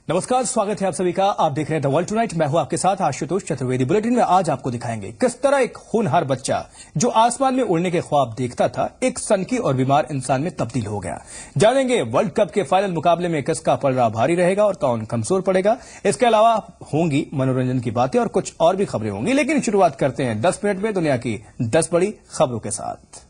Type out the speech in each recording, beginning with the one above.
नमस्कार, स्वागत है आप सभी का। आप देख रहे हैं द वर्ल्ड टुनाइट। मैं हूं आपके साथ आशुतोष चतुर्वेदी। बुलेटिन में आज आपको दिखाएंगे किस तरह एक होनहार बच्चा जो आसमान में उड़ने के ख्वाब देखता था एक सनकी और बीमार इंसान में तब्दील हो गया। जानेंगे वर्ल्ड कप के फाइनल मुकाबले में किसका पलड़ा भारी रहेगा और कौन कमजोर पड़ेगा। इसके अलावा होंगी मनोरंजन की बातें और कुछ और भी खबरें होंगी, लेकिन शुरुआत करते हैं 10 मिनट में दुनिया की 10 बड़ी खबरों के साथ।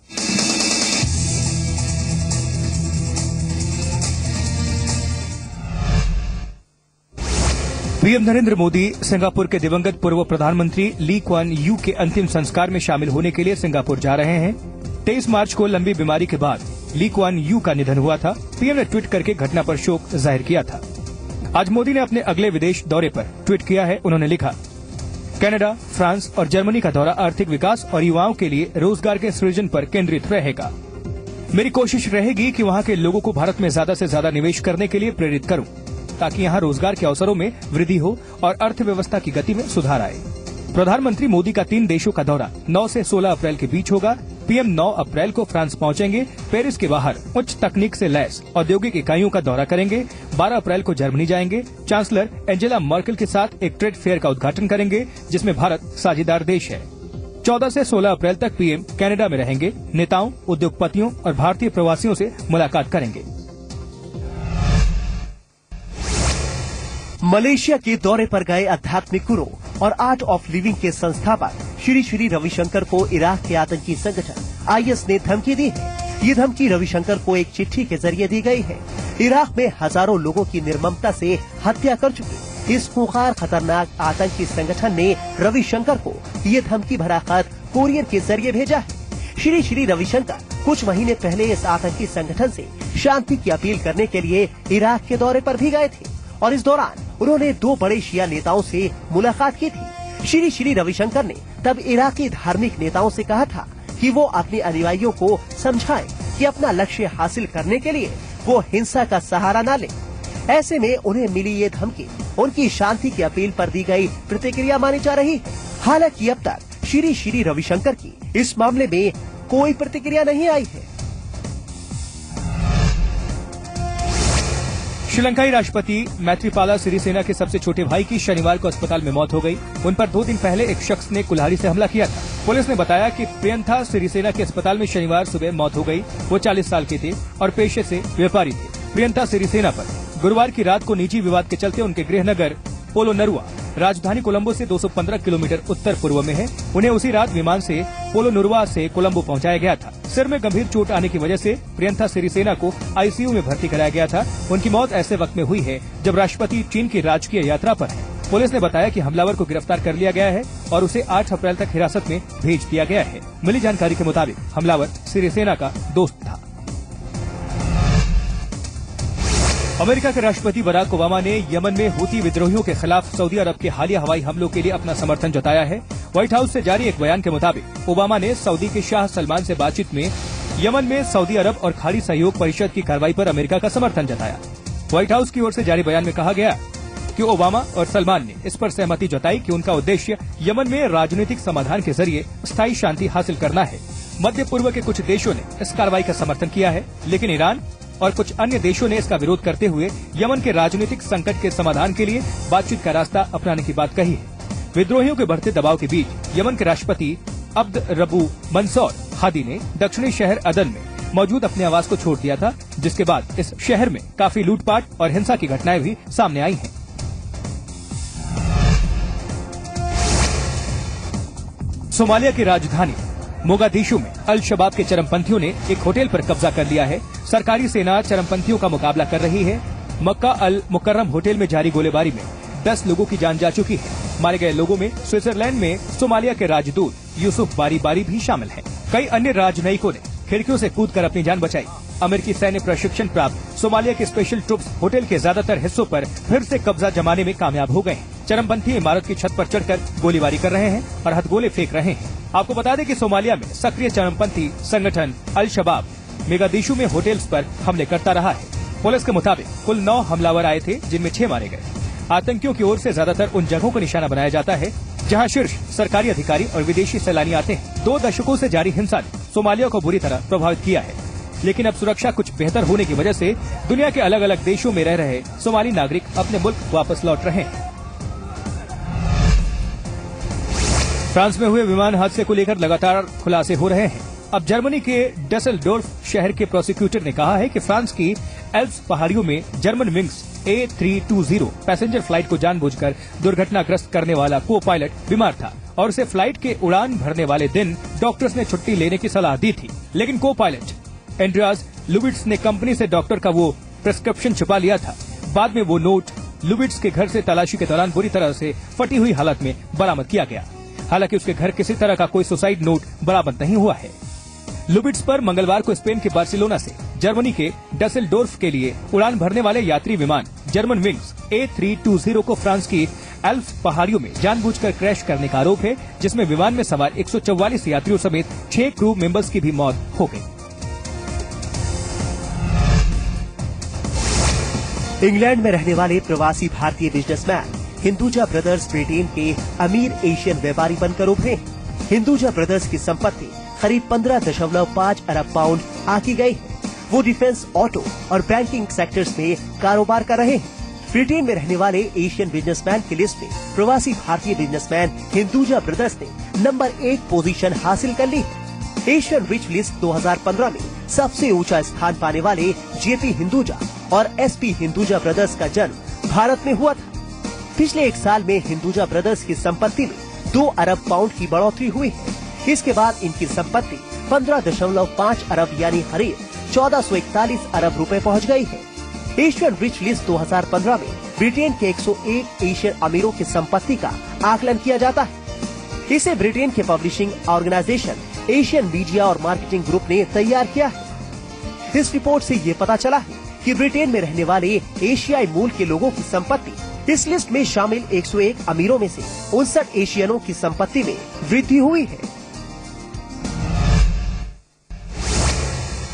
पीएम नरेंद्र मोदी सिंगापुर के दिवंगत पूर्व प्रधानमंत्री ली क्वान यू के अंतिम संस्कार में शामिल होने के लिए सिंगापुर जा रहे हैं। 23 मार्च को लंबी बीमारी के बाद ली क्वान यू का निधन हुआ था। पीएम ने ट्वीट करके घटना पर शोक जाहिर किया था। आज मोदी ने अपने अगले विदेश दौरे पर ट्वीट किया है। उन्होंने लिखा, कनाडा, फ्रांस और जर्मनी का दौरा आर्थिक विकास और युवाओं के लिए रोजगार के सृजन पर केंद्रित रहेगा। मेरी कोशिश रहेगी कि वहां के लोगों को भारत में ज्यादा से ज्यादा निवेश करने के लिए प्रेरित करूं, ताकि यहां रोजगार के अवसरों में वृद्धि हो और अर्थव्यवस्था की गति में सुधार आए। प्रधानमंत्री मोदी का 3 देशों का दौरा 9 से 16 अप्रैल के बीच होगा। पीएम 9 अप्रैल को फ्रांस पहुंचेंगे। पेरिस के बाहर उच्च तकनीक से लैस औद्योगिक इकाइयों का दौरा करेंगे। 12 अप्रैल को जर्मनी जाएंगे। चांसलर एंजेला मर्केल के साथ एक ट्रेड फेयर का उद्घाटन करेंगे, जिसमें भारत साझेदार देश है। 14 से 16 अप्रैल तक पीएम कनाडा में रहेंगे। नेताओं, उद्योगपतियों और भारतीय प्रवासियों से मुलाकात करेंगे। मलेशिया के दौरे पर गए आध्यात्मिक गुरु और आर्ट ऑफ लिविंग के संस्थापक श्री श्री रविशंकर को इराक के आतंकी संगठन आईएस ने धमकी दी है। ये धमकी रविशंकर को एक चिट्ठी के जरिए दी गई है। इराक में हजारों लोगों की निर्ममता से हत्या कर चुके इस खूंखार खतरनाक आतंकी संगठन ने रविशंकर को ये धमकी भरा खत कोरियर के जरिए भेजा है। श्री श्री रविशंकर कुछ महीने पहले इस आतंकी संगठन से शांति की अपील करने के लिए इराक के दौरे पर भी गए थे और इस दौरान उन्होंने 2 बड़े शिया नेताओं से मुलाकात की थी। श्री श्री रविशंकर ने तब इराकी धार्मिक नेताओं से कहा था कि वो अपने अनुयायियों को समझाएं कि अपना लक्ष्य हासिल करने के लिए वो हिंसा का सहारा न लें। ऐसे में उन्हें मिली ये धमकी उनकी शांति की अपील पर दी गई प्रतिक्रिया मानी जा रही है। हालांकि अब तक श्री श्री रविशंकर की इस मामले में कोई प्रतिक्रिया नहीं आई है। श्रीलंकाई राष्ट्रपति मैत्रीपाला सिरिसेना के सबसे छोटे भाई की शनिवार को अस्पताल में मौत हो गई। उन पर 2 दिन पहले एक शख्स ने कुल्हाड़ी से हमला किया था। पुलिस ने बताया कि प्रियंथा सिरिसेना के अस्पताल में शनिवार सुबह मौत हो गई। वो 40 साल के थे और पेशे से व्यापारी थे। प्रियंथा सिरिसेना पर गुरुवार की रात को निजी विवाद के चलते उनके गृहनगर पोलोनरुआ राजधानी कोलंबो से 215 किलोमीटर उत्तर पूर्व में है। उन्हें उसी रात विमान से पोलोनुरवा से कोलंबो पहुंचाया गया था। सिर में गंभीर चोट आने की वजह से प्रियंथा सिरिसेना को आईसीयू में भर्ती कराया गया था। उनकी मौत ऐसे वक्त में हुई है जब राष्ट्रपति चीन की राजकीय यात्रा पर है। पुलिस ने बताया कि हमलावर को गिरफ्तार कर लिया गया है और उसे 8 अप्रैल तक हिरासत में भेज दिया गया है। मिली जानकारी के मुताबिक हमलावर सिरिसेना का दोस्त था। अमेरिका के राष्ट्रपति बराक ओबामा ने यमन में हूती विद्रोहियों के खिलाफ सऊदी अरब के हालिया हवाई हमलों के लिए अपना समर्थन जताया है। व्हाइट हाउस से जारी एक बयान के मुताबिक ओबामा ने सऊदी के शाह सलमान से बातचीत में यमन में सऊदी अरब और खाड़ी सहयोग परिषद की कार्रवाई पर अमेरिका का समर्थन जताया। व्हाइट हाउस की ओर से जारी बयान में कहा गया कि ओबामा और सलमान ने इस पर सहमति जताई कि उनका उद्देश्य यमन में राजनीतिक समाधान के जरिए स्थायी शांति हासिल करना है। मध्य पूर्व के कुछ देशों ने इस कार्रवाई का समर्थन किया है, लेकिन ईरान और कुछ अन्य देशों ने इसका विरोध करते हुए यमन के राजनीतिक संकट के समाधान के लिए बातचीत का रास्ता अपनाने की बात कही है। विद्रोहियों के बढ़ते दबाव के बीच यमन के राष्ट्रपति अब्द रबू मंसूर हादी ने दक्षिणी शहर अदन में मौजूद अपने आवास को छोड़ दिया था, जिसके बाद इस शहर में काफी लूटपाट और हिंसा की घटनाएं भी सामने आई हैं। सोमालिया की राजधानी मोगादिशु में अल शबाब के चरमपंथियों ने एक होटल पर कब्जा कर लिया है। सरकारी सेना चरमपंथियों का मुकाबला कर रही है। मक्का अल मुकर्रम होटल में जारी गोलीबारी में 10 लोगों की जान जा चुकी है। मारे गए लोगों में स्विट्जरलैंड में सोमालिया के राजदूत यूसुफ बारी बारी भी शामिल हैं। कई अन्य राजनयिकों ने खिड़कियों से कूदकर अपनी जान बचाई। अमेरिकी सैन्य प्रशिक्षण प्राप्त सोमालिया के स्पेशल ट्रूप्स होटल के ज्यादातर हिस्सों पर फिर से कब्जा जमाने में कामयाब हो गए हैं। चरमपंथी इमारत की छत पर चढ़कर गोलीबारी कर रहे हैं और हथगोले फेंक रहे हैं। आपको बता दें कि सोमालिया में सक्रिय चरमपंथी संगठन अल शबाब मोगादिशु में होटल्स पर हमले करता रहा है। पुलिस के मुताबिक कुल 9 हमलावर आए थे, जिनमें 6 मारे गए। आतंकियों की ओर से ज्यादातर उन जगहों को निशाना बनाया जाता है जहां शीर्ष सरकारी अधिकारी और विदेशी सैलानी आते हैं। 2 दशकों से जारी हिंसा ने सोमालिया को बुरी तरह प्रभावित किया है। लेकिन अब सुरक्षा कुछ बेहतर होने की वजह से दुनिया के अलग अलग देशों में रह रहे सोमाली नागरिक अपने मुल्क वापस लौट रहे हैं। फ्रांस में हुए विमान हादसे को लेकर लगातार खुलासे हो रहे हैं। अब जर्मनी के डसेलडोर्फ शहर के प्रोसिक्यूटर ने कहा है कि फ्रांस की एल्प्स पहाड़ियों में German wings A320 passenger flight को जानबूझकर दुर्घटनाग्रस्त करने वाला को पायलट बीमार था और उसे फ्लाइट के उड़ान भरने वाले दिन डॉक्टर्स ने छुट्टी लेने की सलाह दी थी, लेकिन को पायलट एंड्रियास लुबिट्स ने कंपनी से डॉक्टर का वो प्रिस्क्रिप्शन छुपा लिया था। बाद में वो नोट लुबिट्स के घर से तलाशी के दौरान बुरी तरह से फटी हुई हालत में बरामद किया गया। हालांकि उसके घर किसी तरह का कोई सुसाइड नोट बरामद नहीं हुआ है। लुबिट्स पर मंगलवार को स्पेन के बार्सिलोना से जर्मनी के डसेलडोर्फ के लिए उड़ान भरने वाले यात्री विमान जर्मन विंग्स A320 को फ्रांस की एल्प्स पहाड़ियों में जानबूझकर क्रैश करने का आरोप है, जिसमें विमान में सवार 144 यात्रियों समेत 6 क्रू मेंबर्स की भी मौत हो गई। इंग्लैंड में रहने वाले प्रवासी भारतीय बिजनेसमैन हिंदुजा ब्रदर्स ब्रिटेन के अमीर एशियन व्यापारी बनकर उभरे। हिंदुजा ब्रदर्स की संपत्ति करीब 15.5 अरब पाउंड आकी गई है। वो डिफेंस, ऑटो और बैंकिंग सेक्टर्स में कारोबार कर रहे हैं। ब्रिटेन में रहने वाले एशियन बिजनेसमैन की लिस्ट में प्रवासी भारतीय बिजनेसमैन हिंदुजा ब्रदर्स ने नंबर 1 पोजीशन हासिल कर ली है। एशियन रिच लिस्ट 2015 में सबसे ऊंचा स्थान पाने वाले जेपी हिंदुजा और एसपी हिंदुजा ब्रदर्स का जन्म भारत में हुआ था। पिछले एक साल में हिंदुजा ब्रदर्स की संपत्ति में 2 अरब पाउंड की बढ़ोतरी हुई है। इसके बाद इनकी संपत्ति 15.5 अरब यानी करीब 1441 अरब रुपए पहुंच गई है। एशियन रिच लिस्ट 2015 में ब्रिटेन के 101 एशियन अमीरों की संपत्ति का आकलन किया जाता है। इसे ब्रिटेन के पब्लिशिंग ऑर्गेनाइजेशन एशियन मीडिया और मार्केटिंग ग्रुप ने तैयार किया है। इस रिपोर्ट से ये पता चला है कि ब्रिटेन में रहने वाले एशियाई मूल के लोगों की संपत्ति इस लिस्ट में शामिल 101 अमीरों में से 59 एशियनों की संपत्ति में वृद्धि हुई है।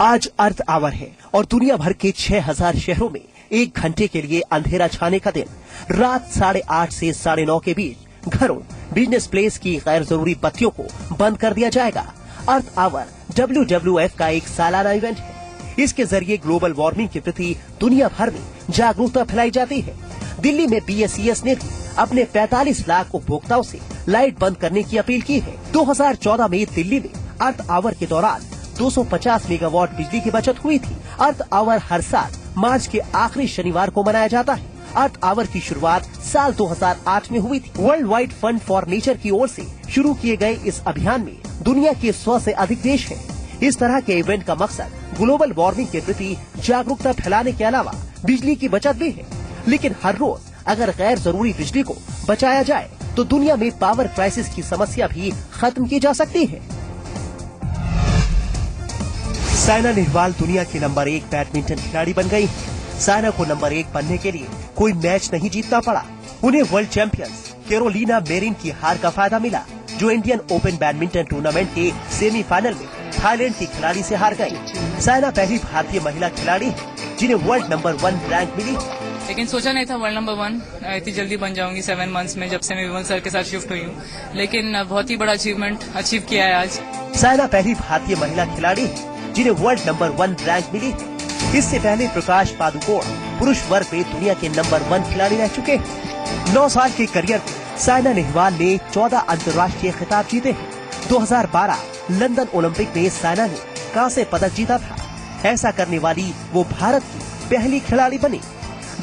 आज अर्थ आवर है और दुनिया भर के 6000 शहरों में 1 घंटे के लिए अंधेरा छाने का दिन। रात 8:30 से 9:30 के बीच घरों, बिजनेस प्लेस की गैर जरूरी बत्तियों को बंद कर दिया जाएगा। अर्थ आवर WWF का एक सालाना इवेंट है। इसके जरिए ग्लोबल वार्मिंग के प्रति दुनिया भर में जागरूकता फैलाई जाती है। दिल्ली में BSES ने भी अपने 45 लाख उपभोक्ताओं से लाइट बंद करने की अपील की है। 2014 में दिल्ली में अर्थ आवर के दौरान 250 मेगावाट बिजली की बचत हुई थी। अर्थ आवर हर साल मार्च के आखिरी शनिवार को मनाया जाता है। अर्थ आवर की शुरुआत साल 2008 में हुई थी। World wide fund for nature की ओर से शुरू किए गए इस अभियान में दुनिया के 100 से अधिक देश हैं। इस तरह के इवेंट का मकसद ग्लोबल वार्मिंग के प्रति जागरूकता फैलाने के अलावा बिजली की बचत भी है। लेकिन हर रोज अगर गैर जरूरी बिजली को बचाया जाए तो दुनिया में पावर क्राइसिस की समस्या भी खत्म की जा सकती है। साइना नेहवाल दुनिया की नंबर 1 बैडमिंटन खिलाड़ी बन गई है। साइना को नंबर 1 बनने के लिए कोई मैच नहीं जीतना पड़ा। उन्हें वर्ल्ड चैंपियन कैरोलिना मेरिन की हार का फायदा मिला, जो इंडियन ओपन बैडमिंटन टूर्नामेंट के सेमीफाइनल में थाईलैंड की खिलाड़ी से हार गई। साइना पहली भारतीय महिला खिलाड़ी है जिन्हें वर्ल्ड नंबर 1 रैंक मिली। लेकिन सोचा नहीं था वर्ल्ड नंबर 1 इतनी जल्दी बन जाऊंगी 7 मंथ्स में, जब से मैं विमल सर के साथ शिफ्ट हुई हूँ। लेकिन बहुत ही बड़ा अचीवमेंट अचीव किया है आज। साइना पहली भारतीय महिला खिलाड़ी है जिन्हें वर्ल्ड नंबर 1 रैंक मिली है। इससे पहले प्रकाश पादुकोण पुरुष वर्ग में दुनिया के नंबर 1 खिलाड़ी रह चुके हैं। 9 साल के करियर में साइना नेहवाल ने 14 अंतर्राष्ट्रीय खिताब जीते हैं। 2012 लंदन ओलंपिक में साइना ने कांस्य पदक जीता था। ऐसा करने वाली वो भारत की पहली खिलाड़ी बनी।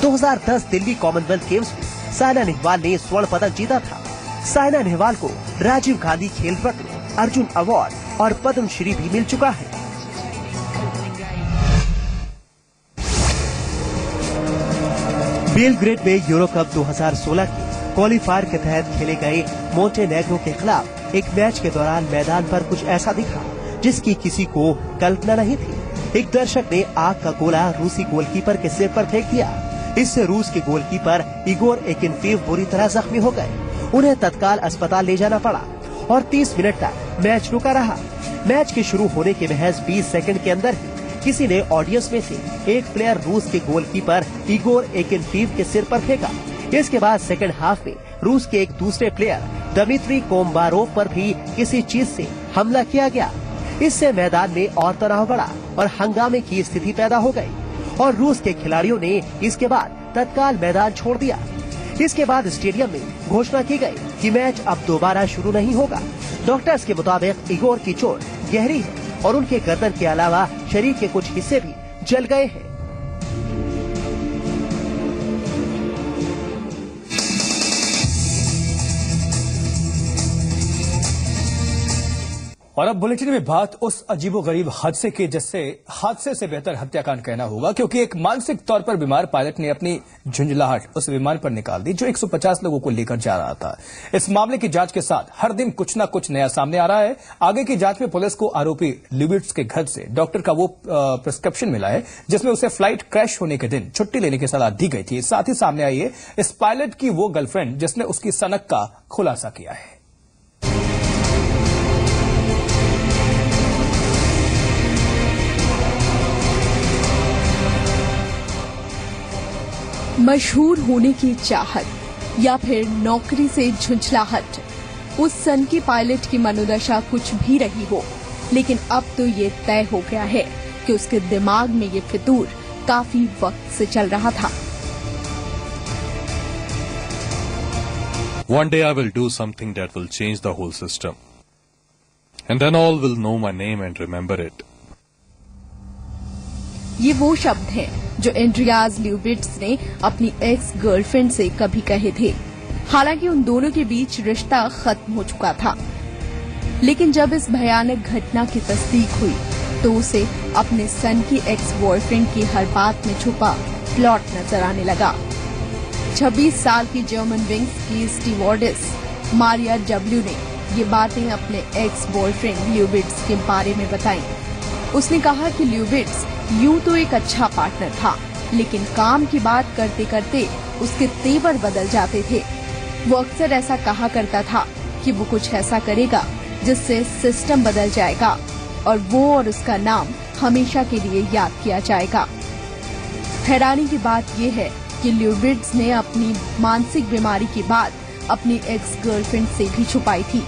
2010 दिल्ली कॉमनवेल्थ गेम्स में साइना नेहवाल ने स्वर्ण पदक जीता था। साइना नेहवाल को राजीव गांधी खेल रत्न, अर्जुन अवार्ड और पद्मश्री भी मिल चुका है। बेलग्रेड में यूरो कप 2016 के क्वालीफायर के तहत खेले गए मोंटेनेग्रो के खिलाफ एक मैच के दौरान मैदान पर कुछ ऐसा दिखा जिसकी किसी को कल्पना नहीं थी। एक दर्शक ने आग का गोला रूसी गोलकीपर के सिर पर फेंक दिया। इससे रूस के गोलकीपर इगोर एकिनफीव बुरी तरह जख्मी हो गए। उन्हें तत्काल अस्पताल ले जाना पड़ा और 30 मिनट तक मैच रुका रहा। मैच के शुरू होने के महज 20 सेकंड के अंदर ही किसी ने ऑडियंस में से एक प्लेयर रूस के गोलकीपर इगोर एकिनफीव के सिर पर फेंका। इसके बाद सेकंड हाफ में रूस के एक दूसरे प्लेयर दमित्री कोम्बारोव पर भी किसी चीज से हमला किया गया। इससे मैदान में और तनाव बढ़ा। और हंगामे की स्थिति पैदा हो गई और रूस के खिलाड़ियों ने इसके बाद तत्काल मैदान छोड़ दिया। इसके बाद स्टेडियम में घोषणा की गई कि मैच अब दोबारा शुरू नहीं होगा। डॉक्टर्स के मुताबिक इगोर की चोट गहरी है और उनके गर्दन के अलावा शरीर के कुछ हिस्से भी जल गए हैं। और अब बुलेटिन में बात उस अजीबोगरीब हादसे की जिससे हादसे से बेहतर हत्याकांड कहना होगा, क्योंकि एक मानसिक तौर पर बीमार पायलट ने अपनी झुंझलाहट उस विमान पर निकाल दी जो 150 लोगों को लेकर जा रहा था। इस मामले की जांच के साथ हर दिन कुछ न कुछ नया सामने आ रहा है। आगे की जांच में पुलिस को आरोपी ल्यूबिट्स के घर से डॉक्टर का वो प्रिस्क्रिप्शन मिला है जिसमें उसे फ्लाइट क्रैश होने के दिन छुट्टी लेने की सलाह दी गई थी। साथ ही सामने आई है इस पायलट की वो गर्लफ्रेंड जिसने उसकी सनक का खुलासा किया है। मशहूर होने की चाहत या फिर नौकरी से झुंझलाहट, उस सन की पायलट की मनोदशा कुछ भी रही हो, लेकिन अब तो ये तय हो गया है कि उसके दिमाग में ये फितूर काफी वक्त से चल रहा था। One day I will do something that will change the whole system. And then all will know my name and remember it. ये वो शब्द हैं जो एंड्रियास ल्यूबिट्स ने अपनी एक्स गर्लफ्रेंड से कभी कहे थे। हालांकि उन दोनों के बीच रिश्ता खत्म हो चुका था, लेकिन जब इस भयानक घटना की तस्दीक हुई तो उसे अपने सन की एक्स बॉयफ्रेंड की हर बात में छुपा प्लॉट नजर आने लगा। 26 साल की जर्मन विंग्स की स्टीवर्डेस मारिया डब्ल्यू ने ये बातें अपने एक्स बॉयफ्रेंड ल्यूबिट्स के बारे में बताई। उसने कहा कि ल्यूबिट्स यूं तो एक अच्छा पार्टनर था, लेकिन काम की बात करते करते उसके तेवर बदल जाते थे। वो अक्सर ऐसा कहा करता था कि वो कुछ ऐसा करेगा जिससे सिस्टम बदल जाएगा और वो और उसका नाम हमेशा के लिए याद किया जाएगा। हैरानी की बात यह है कि ल्यूबिट्स ने अपनी मानसिक बीमारी की बात अपनी एक्स गर्लफ्रेंड से भी छुपाई थी।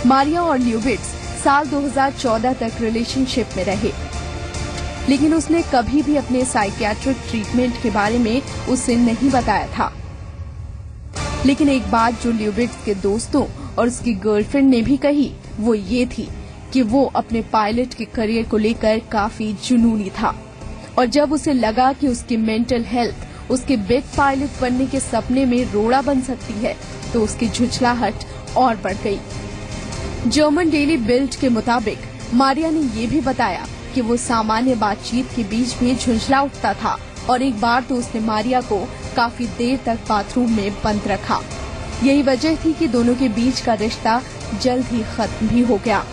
मारिया और ल्यूबिट्स साल 2014 तक रिलेशनशिप में रहे, लेकिन उसने कभी भी अपने साइकियाट्रिक ट्रीटमेंट के बारे में उसे नहीं बताया था। लेकिन एक बात जो ल्यूबिट्स के दोस्तों और उसकी गर्लफ्रेंड ने भी कही वो ये थी कि वो अपने पायलट के करियर को लेकर काफी जुनूनी था, और जब उसे लगा कि उसकी मेंटल हेल्थ उसके बिग पायलट बनने के सपने में रोड़ा बन सकती है तो उसकी झुंझलाहट और बढ़ गई। जर्मन डेली बिल्ड के मुताबिक मारिया ने ये भी बताया कि वो सामान्य बातचीत के बीच भी झुंझला उठता था और एक बार तो उसने मारिया को काफी देर तक बाथरूम में बंद रखा। यही वजह थी कि दोनों के बीच का रिश्ता जल्द ही खत्म भी हो गया।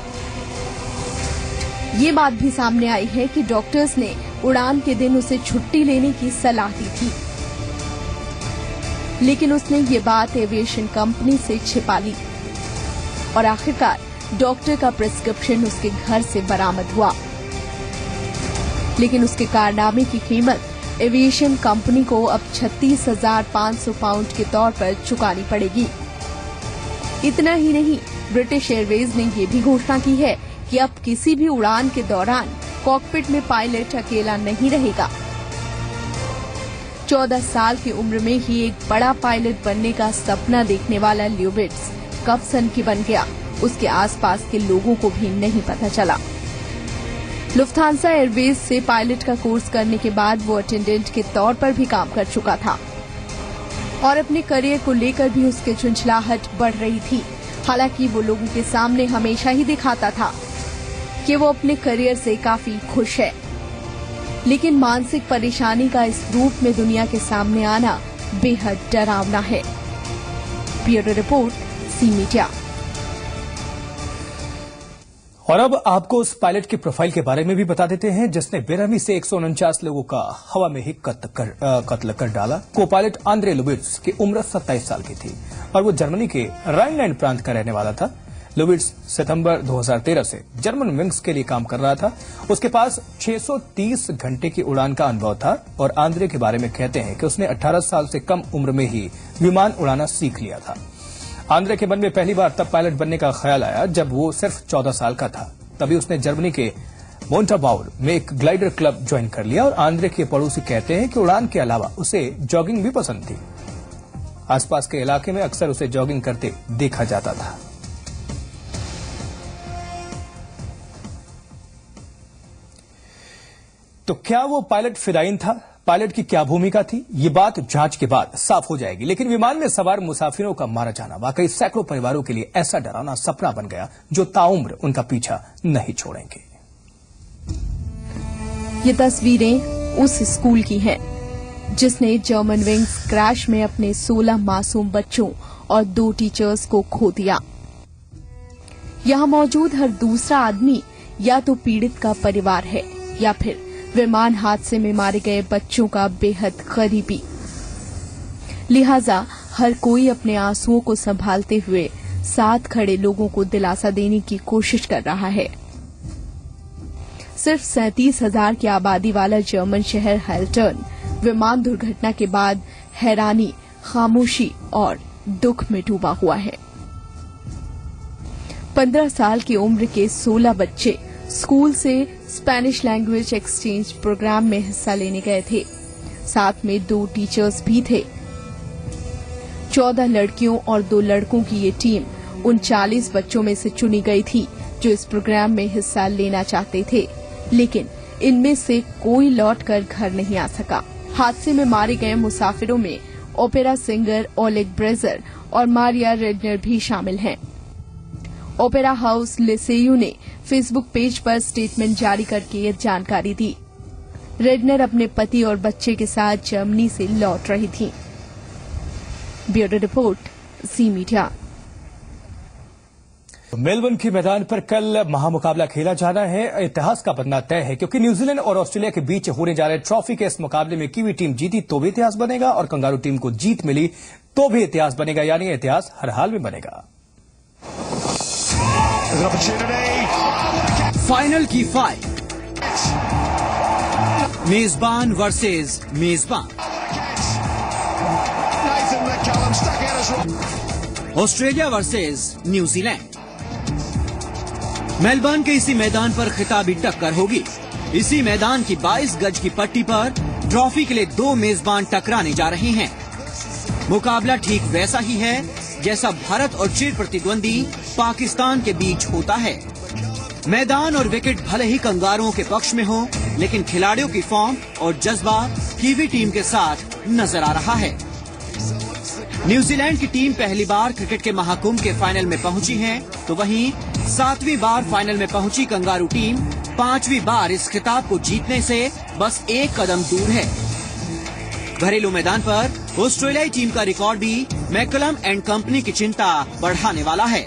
ये बात भी सामने आई है कि डॉक्टर्स ने उड़ान के दिन उसे छुट्टी लेने की सलाह दी थी, लेकिन उसने ये बात एविएशन कंपनी से छिपा ली और आखिरकार डॉक्टर का प्रिस्क्रिप्शन उसके घर से बरामद हुआ। लेकिन उसके कारनामे की कीमत एविएशन कंपनी को अब 36,500 पाउंड के तौर पर चुकानी पड़ेगी। इतना ही नहीं, ब्रिटिश एयरवेज ने ये भी घोषणा की है कि अब किसी भी उड़ान के दौरान कॉकपिट में पायलट अकेला नहीं रहेगा। 14 साल की उम्र में ही एक बड़ा पायलट बनने का सपना देखने वाला ल्यूबिट्स कब सन की बन गया, उसके आसपास के लोगों को भी नहीं पता चला। लुफ्थांसा एयरवेज से पायलट का कोर्स करने के बाद वो अटेंडेंट के तौर पर भी काम कर चुका था और अपने करियर को लेकर भी उसकी झुंझलाहट बढ़ रही थी। हालांकि वो लोगों के सामने हमेशा ही दिखाता था कि वो अपने करियर से काफी खुश है, लेकिन मानसिक परेशानी का इस रूप में दुनिया के सामने आना बेहद डरावना है। Bureau report, C media. और अब आपको उस पायलट की प्रोफाइल के बारे में भी बता देते हैं जिसने बेरहमी से 149 लोगों का हवा में ही कत्ल कर डाला। को पायलट आंद्रे ल्यूबिट्स की उम्र 27 साल की थी और वो जर्मनी के राइनलैंड प्रांत का रहने वाला था। ल्यूबिट्स सितंबर 2013 से जर्मन विंग्स के लिए काम कर रहा था। उसके पास 630 घंटे की उड़ान का अनुभव था और आंद्रे के बारे में कहते हैं कि उसने 18 साल से कम उम्र में ही विमान उड़ाना सीख लिया था। आंद्रे के मन में पहली बार तब पायलट बनने का ख्याल आया जब वो सिर्फ 14 साल का था। तभी उसने जर्मनी के मोंटाबाउर में एक ग्लाइडर क्लब ज्वाइन कर लिया और आंद्रे के पड़ोसी कहते हैं कि उड़ान के अलावा उसे जॉगिंग भी पसंद थी। आसपास के इलाके में अक्सर उसे जॉगिंग करते देखा जाता था। तो क्या वो पायलट फिदायीन था? पायलट की क्या भूमिका थी? ये बात जांच के बाद साफ हो जाएगी। लेकिन विमान में सवार मुसाफिरों का मारा जाना वाकई सैकड़ों परिवारों के लिए ऐसा डरावना सपना बन गया जो ताउम्र उनका पीछा नहीं छोड़ेंगे। ये तस्वीरें उस स्कूल की हैं जिसने जर्मन विंग्स क्रैश में अपने 16 मासूम बच्चों और 2 टीचर्स को खो दिया। यहां मौजूद हर दूसरा आदमी या तो पीड़ित का परिवार है या फिर विमान हादसे में मारे गए बच्चों का बेहद करीबी। लिहाजा हर कोई अपने आंसुओं को संभालते हुए साथ खड़े लोगों को दिलासा देने की कोशिश कर रहा है। सिर्फ 37,000 की आबादी वाला जर्मन शहर हेल्टर्न विमान दुर्घटना के बाद हैरानी, खामोशी और दुख में डूबा हुआ है। 15 साल की उम्र के 16 बच्चे स्कूल से स्पेनिश लैंग्वेज एक्सचेंज प्रोग्राम में हिस्सा लेने गए थे। साथ में 2 टीचर्स भी थे। 14 लड़कियों और 2 लड़कों की ये टीम उन 40 बच्चों में से चुनी गई थी जो इस प्रोग्राम में हिस्सा लेना चाहते थे, लेकिन इनमें से कोई लौटकर घर नहीं आ सका। हादसे में मारे गए मुसाफिरों में ओपेरा सिंगर ओलेग ब्रेजर और मारिया रेडनर भी शामिल हैं। ओपेरा हाउस लिसेयू ने फेसबुक पेज पर स्टेटमेंट जारी करके ये जानकारी दी। रेडनर अपने पति और बच्चे के साथ जर्मनी से लौट रही थी। ब्यूरो रिपोर्ट, ज़ी मीडिया। मेलबर्न के मैदान पर कल महामुकाबला खेला जाना है। इतिहास का बनना तय है क्योंकि न्यूजीलैंड और ऑस्ट्रेलिया के बीच होने जा रहे ट्रॉफी के इस मुकाबले में कीवी टीम जीती तो भी इतिहास बनेगा और कंगारू टीम को जीत मिली तो भी इतिहास बनेगा, यानी इतिहास हर हाल में बनेगा। फाइनल की फाइट, मेजबान वर्सेस मेजबान। Australia versus New Zealand. मेलबर्न के इसी मैदान पर खिताबी टक्कर होगी। इसी मैदान की 22 गज की पट्टी पर ट्रॉफी के लिए 2 मेजबान टकराने जा रहे हैं। मुकाबला ठीक वैसा ही है जैसा भारत और चिर प्रतिद्वंदी पाकिस्तान के बीच होता है। मैदान और विकेट भले ही कंगारुओं के पक्ष में हो, लेकिन खिलाड़ियों की फॉर्म और जज्बा कीवी टीम के साथ नजर आ रहा है। न्यूजीलैंड की टीम पहली बार क्रिकेट के महाकुंभ के फाइनल में पहुंची है, तो वहीं 7वीं बार फाइनल में पहुंची कंगारू टीम 5वीं बार इस खिताब को जीतने से बस एक कदम दूर है। घरेलू मैदान पर ऑस्ट्रेलियाई टीम का रिकॉर्ड भी मैकलम एंड कंपनी की चिंता बढ़ाने वाला है।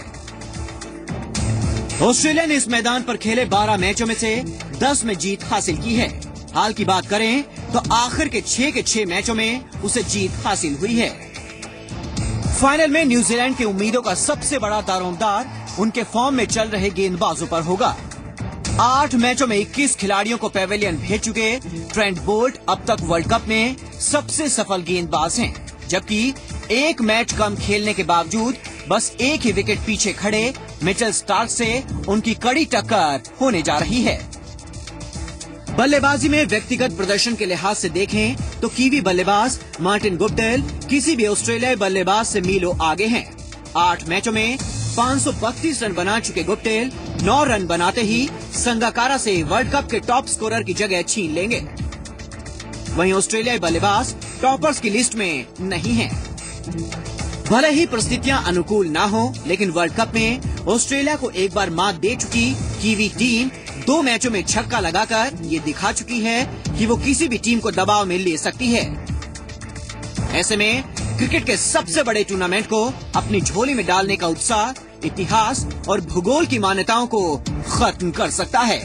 ऑस्ट्रेलिया ने इस मैदान पर खेले 12 मैचों में से 10 में जीत हासिल की है। हाल की बात करें तो आखिर के 6 मैचों में उसे जीत हासिल हुई है। फाइनल में न्यूजीलैंड की उम्मीदों का सबसे बड़ा दारोमदार उनके फॉर्म में चल रहे गेंदबाजों पर होगा। 8 मैचों में 21 खिलाड़ियों को पेविलियन भेज चुके ट्रेंट बोल्ट अब तक वर्ल्ड कप में सबसे सफल गेंदबाज हैं, जबकि 1 मैच कम खेलने के बावजूद बस 1 ही विकेट पीछे खड़े मिचेल स्टार्क से उनकी कड़ी टक्कर होने जा रही है। बल्लेबाजी में व्यक्तिगत प्रदर्शन के लिहाज से देखें तो कीवी बल्लेबाज मार्टिन गुप्टिल किसी भी ऑस्ट्रेलियाई बल्लेबाज से मीलों आगे हैं। 8 मैचों में 532 रन बना चुके गुप्टिल 9 रन बनाते ही संगाकारा से वर्ल्ड कप के टॉप स्कोरर की जगह छीन लेंगे। वहीं ऑस्ट्रेलियाई बल्लेबाज टॉपर्स की लिस्ट में नहीं हैं। भले ही परिस्थितियां अनुकूल ना हो, लेकिन वर्ल्ड कप में ऑस्ट्रेलिया को एक बार मात दे चुकी कीवी टीम 2 मैचों में छक्का लगाकर ये दिखा चुकी है कि वो किसी भी टीम को दबाव में ले सकती है। ऐसे में क्रिकेट के सबसे बड़े टूर्नामेंट को अपनी झोली में डालने का उत्साह इतिहास और भूगोल की मान्यताओं को खत्म कर सकता है।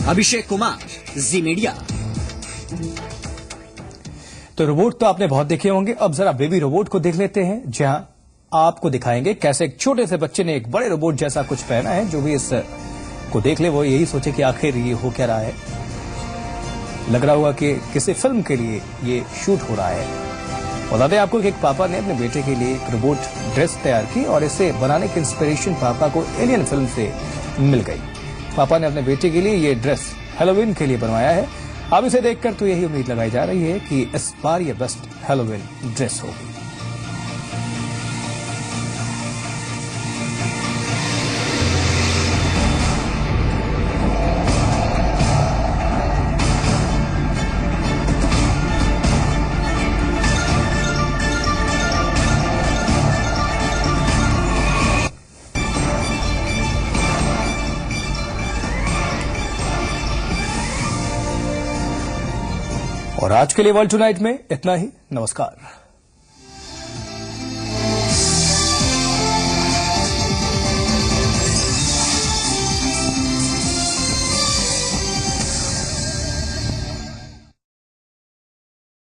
अभिषेक कुमार, ज़ी मीडिया। तो रोबोट तो आपने बहुत देखे होंगे, अब जरा बेबी रोबोट को देख लेते हैं, जहां आपको दिखाएंगे कैसे एक छोटे से बच्चे ने एक बड़े रोबोट जैसा कुछ पहना है। जो भी इस को देख ले वो यही सोचे कि आखिर ये हो क्या रहा है। लग रहा हुआ कि किसी फिल्म के लिए ये शूट हो रहा है। बता दें आपको कि एक पापा ने अपने बेटे के लिए एक रोबोट ड्रेस तैयार की और इसे बनाने की इंस्पिरेशन पापा को एलियन फिल्म से मिल गई। पापा ने अपने बेटे के लिए ये ड्रेस हैलोवीन के लिए बनवाया है। अब इसे देखकर तो यही उम्मीद लगाई जा रही है कि इस बार ये बेस्ट हैलोवीन ड्रेस होगी। और आज के लिए वर्ल्ड टुनाइट में इतना ही। नमस्कार।